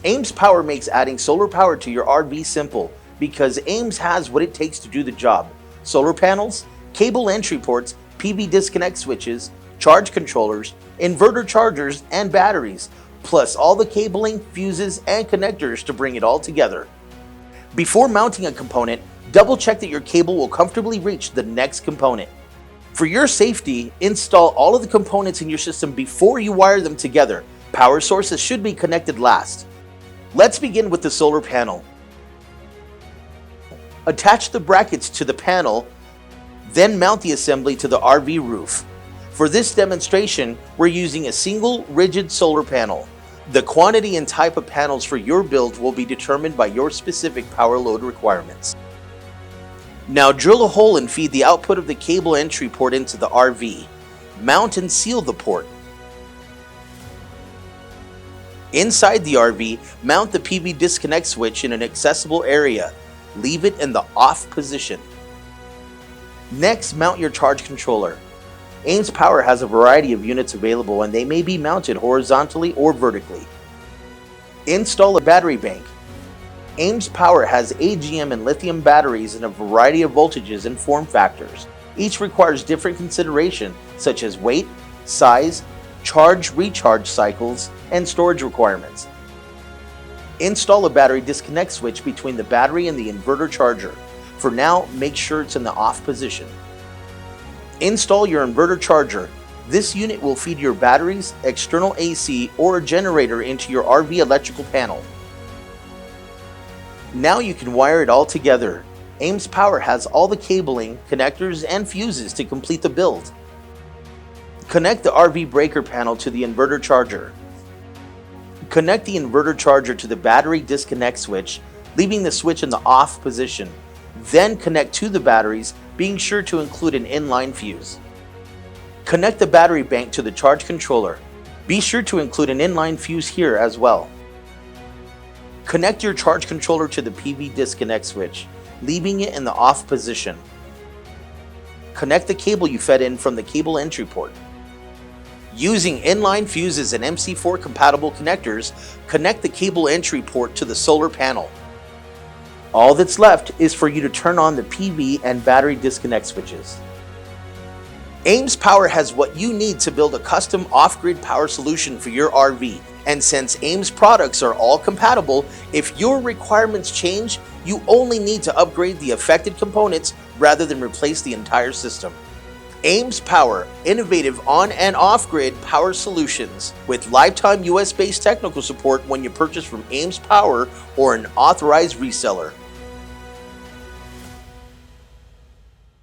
Ames Power makes adding solar power to your RV simple because Ames has what it takes to do the job: solar panels, cable entry ports, PV disconnect switches, charge controllers, inverter chargers, and batteries, plus all the cabling, fuses, and connectors to bring it all together. Before mounting a component, double check that your cable will comfortably reach the next component. For your safety, install all of the components in your system before you wire them together. Power sources should be connected last. Let's begin with the solar panel. Attach the brackets to the panel, then mount the assembly to the RV roof. For this demonstration, we're using a single rigid solar panel. The quantity and type of panels for your build will be determined by your specific power load requirements. Now drill a hole and feed the output of the cable entry port into the RV. Mount and seal the port. Inside the RV, mount the PV disconnect switch in an accessible area. Leave it in the off position. Next, mount your charge controller. Ames Power has a variety of units available and they may be mounted horizontally or vertically. Install a battery bank. Ames Power has AGM and lithium batteries in a variety of voltages and form factors. Each requires different consideration such as weight, size, charge-recharge cycles, and storage requirements. Install a battery disconnect switch between the battery and the inverter charger. For now, make sure it's in the off position. Install your inverter charger. This unit will feed your batteries, external AC, or a generator into your RV electrical panel. Now you can wire it all together. Ames Power has all the cabling, connectors, and fuses to complete the build. Connect the RV breaker panel to the inverter charger. Connect the inverter charger to the battery disconnect switch, leaving the switch in the off position. Then connect to the batteries, being sure to include an inline fuse. Connect the battery bank to the charge controller. Be sure to include an inline fuse here as well. Connect your charge controller to the PV disconnect switch, leaving it in the off position. Connect the cable you fed in from the cable entry port. Using inline fuses and MC4 compatible connectors, connect the cable entry port to the solar panel. All that's left is for you to turn on the PV and battery disconnect switches. Ames Power has what you need to build a custom off-grid power solution for your RV. And since Ames products are all compatible, if your requirements change, you only need to upgrade the affected components rather than replace the entire system. Ames Power, innovative on and off-grid power solutions with lifetime US-based technical support when you purchase from Ames Power or an authorized reseller.